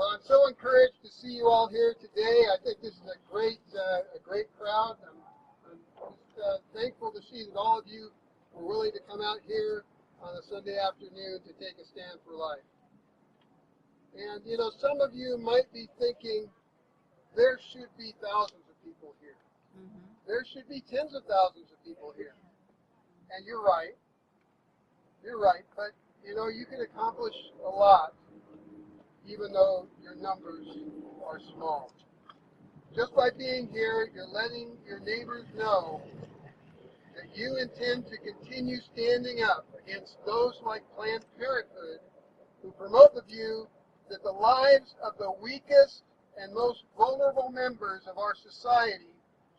Well, I'm so encouraged to see you all here today. I think this is a great crowd. I'm just thankful to see that all of you were willing to come out here on a Sunday afternoon to take a stand for life. And you know, some of you might be thinking there should be thousands of people here. Mm-hmm. There should be tens of thousands of people here. And you're right. You're right. But you know, you can accomplish a lot even though your numbers are small. Just by being here, you're letting your neighbors know that you intend to continue standing up against those like Planned Parenthood who promote the view that the lives of the weakest and most vulnerable members of our society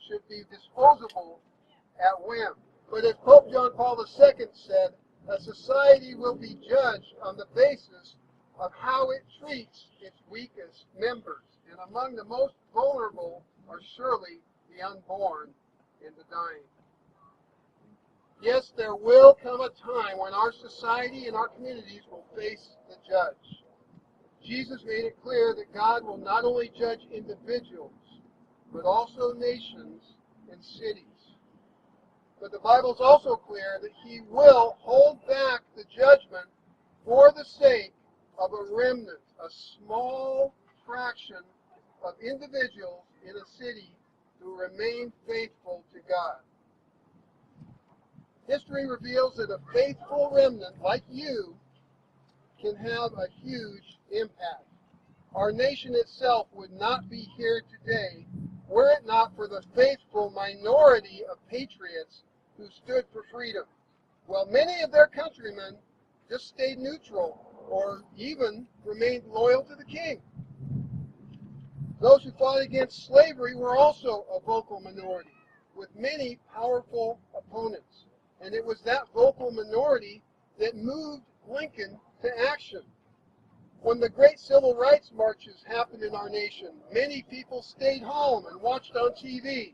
should be disposable at whim. But as Pope John Paul II said, a society will be judged on the basis of how it treats its weakest members. And among the most vulnerable are surely the unborn and the dying. Yes, there will come a time when our society and our communities will face the judge. Jesus made it clear that God will not only judge individuals, but also nations and cities. But the Bible is also clear that He will hold back the judgment for the sake of a remnant, a small fraction of individuals in a city who remain faithful to God. History reveals that a faithful remnant like you can have a huge impact. Our nation itself would not be here today were it not for the faithful minority of patriots who stood for freedom, while many of their countrymen just stayed neutral or even remained loyal to the king. Those who fought against slavery were also a vocal minority, with many powerful opponents. And it was that vocal minority that moved Lincoln to action. When the great civil rights marches happened in our nation, many people stayed home and watched on TV.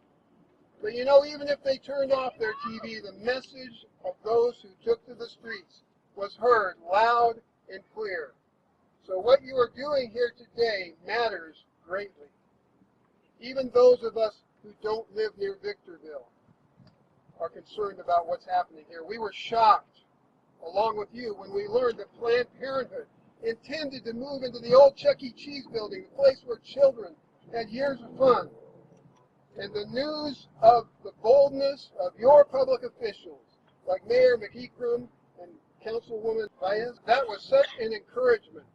But you know, even if they turned off their TV, the message of those who took to the streets was heard loud and clear. So what you are doing here today matters greatly. Even those of us who don't live near Victorville are concerned about what's happening here. We were shocked, along with you, when we learned that Planned Parenthood intended to move into the old Chuck E. Cheese building, the place where children had years of fun. And the news of the boldness of your public officials, like Mayor McEachram and Councilwoman Baez, that was such an encouragement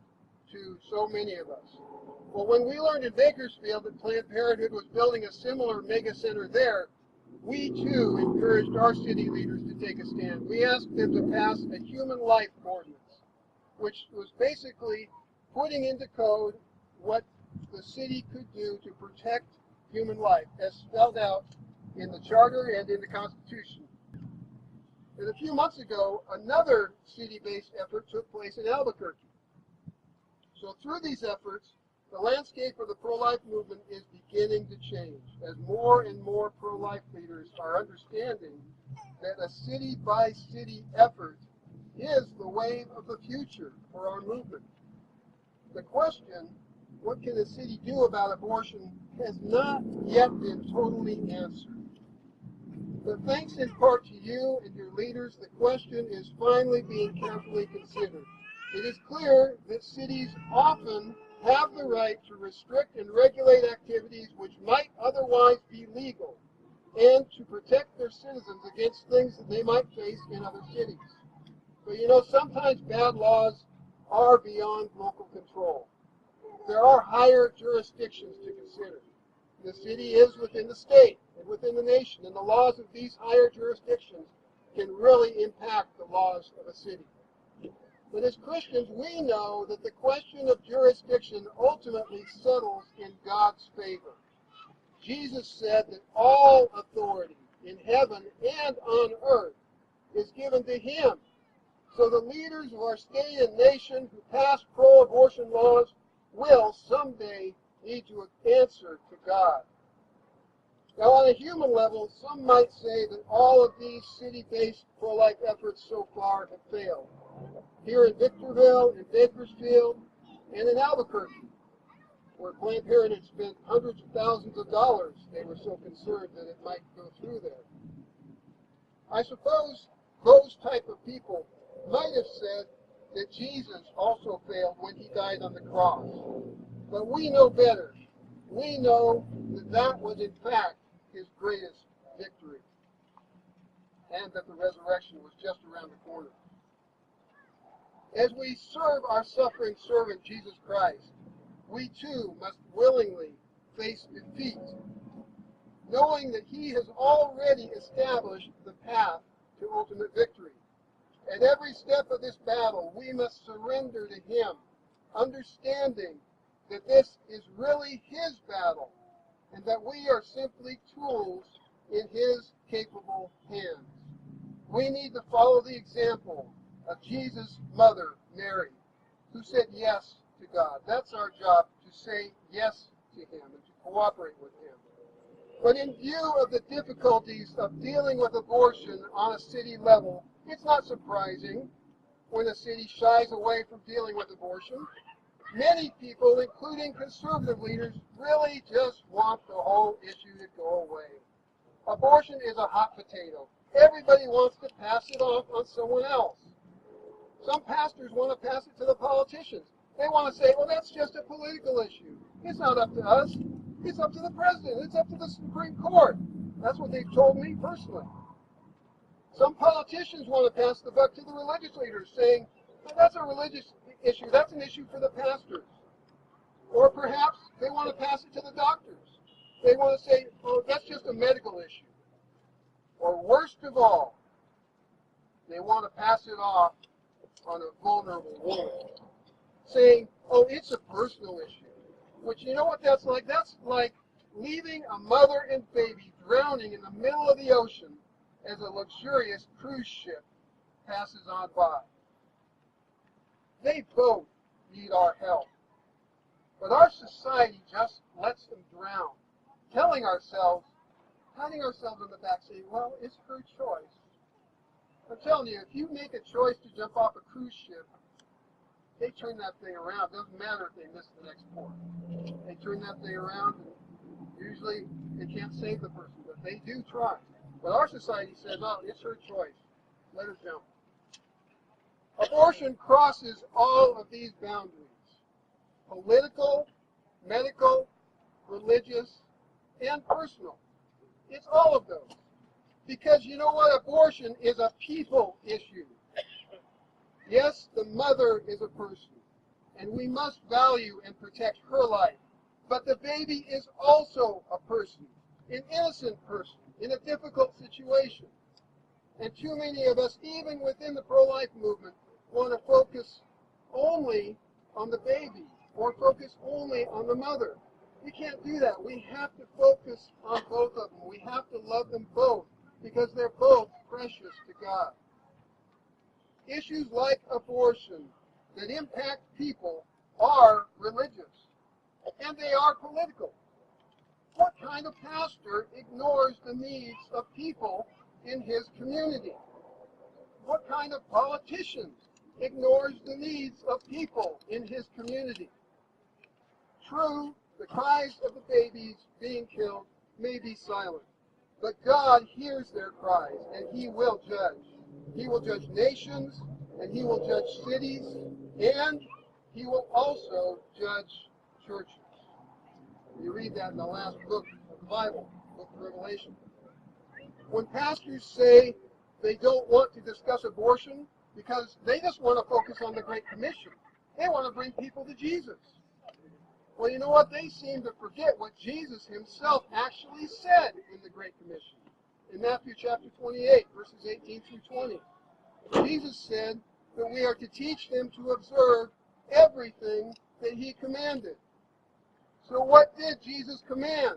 to so many of us. Well, when we learned in Bakersfield that Planned Parenthood was building a similar mega center there, we too encouraged our city leaders to take a stand. We asked them to pass a human life ordinance, which was basically putting into code what the city could do to protect human life, as spelled out in the Charter and in the Constitution. And a few months ago, another city-based effort took place in Albuquerque. So through these efforts, the landscape of the pro-life movement is beginning to change, as more and more pro-life leaders are understanding that a city-by-city effort is the wave of the future for our movement. The question, what can a city do about abortion, has not yet been totally answered. But thanks in part to you and your leaders, the question is finally being carefully considered. It is clear that cities often have the right to restrict and regulate activities which might otherwise be legal, and to protect their citizens against things that they might face in other cities. But you know, sometimes bad laws are beyond local control. There are higher jurisdictions to consider. The city is within the state and within the nation, and the laws of these higher jurisdictions can really impact the laws of a city. But as Christians, we know that the question of jurisdiction ultimately settles in God's favor. Jesus said that all authority in heaven and on earth is given to Him. So the leaders of our state and nation who pass pro-abortion laws will someday need to answer to God. Now, on a human level, some might say that all of these city-based pro-life efforts so far have failed. Here in Victorville, in Bakersfield, and in Albuquerque. where Planned Parenthood spent hundreds of thousands of dollars. They were so concerned that it might go through there. I suppose those type of people might have said that Jesus also failed when he died on the cross. But we know better. We know that that was in fact his greatest victory, and that the resurrection was just around the corner. As we serve our suffering servant, Jesus Christ, we too must willingly face defeat, knowing that he has already established the path to ultimate victory. At every step of this battle, we must surrender to him, understanding that this is really his battle, and that we are simply tools in his capable hands. We need to follow the example of Jesus' mother, Mary, who said yes to God. That's our job, to say yes to him and to cooperate with him. But in view of the difficulties of dealing with abortion on a city level, it's not surprising when a city shies away from dealing with abortion. Many people, including conservative leaders, really just want the whole issue to go away. Abortion is a hot potato. Everybody wants to pass it off on someone else. Some pastors want to pass it to the politicians. They want to say, well, that's just a political issue. It's not up to us. It's up to the president. It's up to the Supreme Court. That's what they've told me personally. Some politicians want to pass the buck to the religious leaders, saying, well, that's a religious issue. That's an issue for the pastors. Or perhaps they want to pass it to the doctors. They want to say, oh, that's just a medical issue. Or worst of all, they want to pass it off on a vulnerable woman, saying, oh, it's a personal issue. Which, you know what that's like? That's like leaving a mother and baby drowning in the middle of the ocean as a luxurious cruise ship passes on by. They both need our help. But our society just lets them drown, patting ourselves on the back, saying, well, it's her choice. I'm telling you, if you make a choice to jump off a cruise ship, they turn that thing around. It doesn't matter if they miss the next port. They turn that thing around, and usually they can't save the person, but they do try. But our society says, no, it's her choice. Let her jump. Abortion crosses all of these boundaries: political, medical, religious, and personal. It's all of those. Because you know what? Abortion is a people issue. Yes, the mother is a person, and we must value and protect her life. But the baby is also a person, an innocent person, in a difficult situation. And too many of us, even within the pro-life movement, want to focus only on the baby or focus only on the mother. We can't do that. We have to focus on both of them. We have to love them both because they're both precious to God. Issues like abortion that impact people are religious, and they are political. What kind of pastor ignores the needs of people in his community? What kind of politician ignores the needs of people in his community? True, the cries of the babies being killed may be silent, but God hears their cries, and he will judge. He will judge nations, and he will judge cities, and he will also judge churches. You read that in the last book of the Bible, book of Revelation. When pastors say they don't want to discuss abortion because they just want to focus on the Great Commission, they want to bring people to Jesus. Well, you know what? They seem to forget what Jesus himself actually said in the Great Commission. In Matthew chapter 28, verses 18 through 20, Jesus said that we are to teach them to observe everything that he commanded. So what did Jesus command?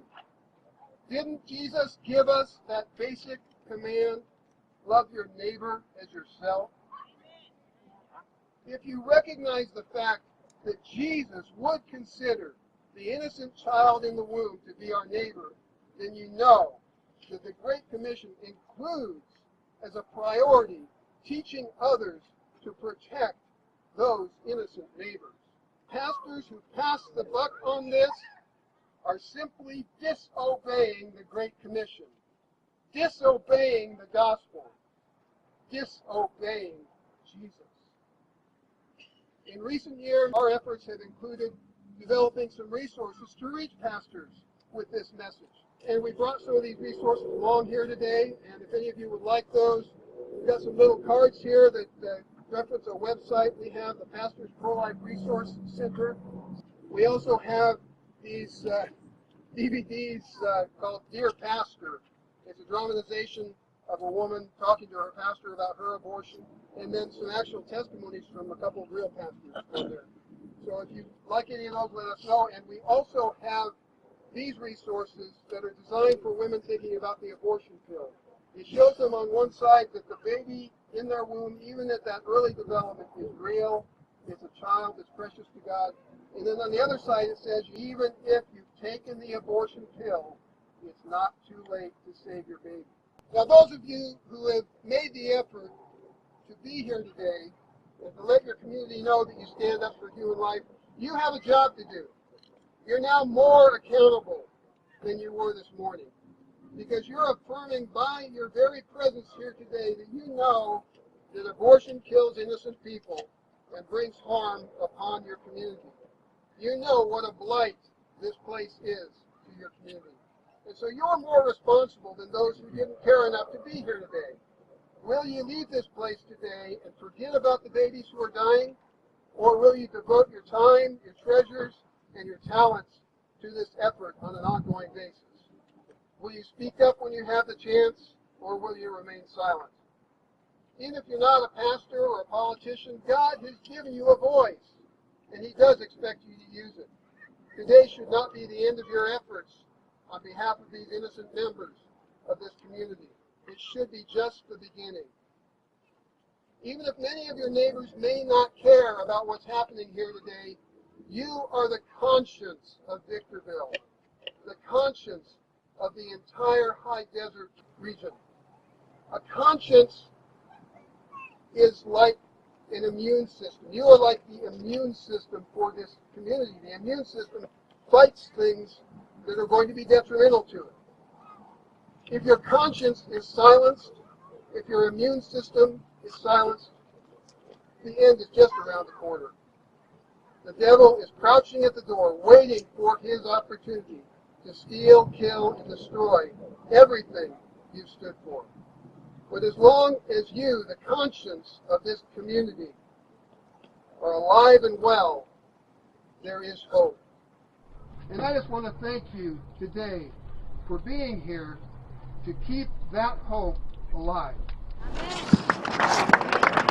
Didn't Jesus give us that basic command, love your neighbor as yourself? If you recognize the fact that Jesus would consider the innocent child in the womb to be our neighbor, then you know that the Great Commission includes as a priority teaching others to protect those innocent neighbors. pastors who pass the buck on this are simply disobeying the Great Commission, disobeying the gospel, disobeying Jesus. In recent years, our efforts have included developing some resources to reach pastors with this message. And we brought some of these resources along here today, and if any of you would like those, we've got some little cards here that reference a website we have, the Pastor's Pro-Life Resource Center. We also have these DVDs called Dear Pastor. It's a dramatization of a woman talking to her pastor about her abortion, and then some actual testimonies from a couple of real pastors on there. So if you like any of those, let us know. And we also have these resources that are designed for women thinking about the abortion pill. It shows them on one side that the baby in their womb, even at that early development, is real. It's a child that's precious to God. And then on the other side it says, even if you've taken the abortion pill, it's not too late to save your baby. Now those of you who have made the effort to be here today and to let your community know that you stand up for human life, you have a job to do. You're now more accountable than you were this morning, because you're affirming by your very presence here today that you know that abortion kills innocent people and brings harm upon your community. You know what a blight this place is to your community. And so you're more responsible than those who didn't care enough to be here today. Will you leave this place today and forget about the babies who are dying? Or will you devote your time, your treasures, and your talents to this effort on an ongoing basis? Will you speak up when you have the chance, or will you remain silent? Even if you're not a pastor or a politician, God has given you a voice, and He does expect you to use it. Today should not be the end of your efforts on behalf of these innocent members of this community. It should be just the beginning. Even if many of your neighbors may not care about what's happening here today, you are the conscience of Victorville, the conscience of the entire high desert region. A conscience is like an immune system. You are like the immune system for this community. The immune system fights things that are going to be detrimental to it. If your conscience is silenced, if your immune system is silenced, the end is just around the corner. The devil is crouching at the door, waiting for his opportunity to steal, kill, and destroy everything you've stood for. But as long as you, the conscience of this community, are alive and well, there is hope. And I just want to thank you today for being here to keep that hope alive. Amen.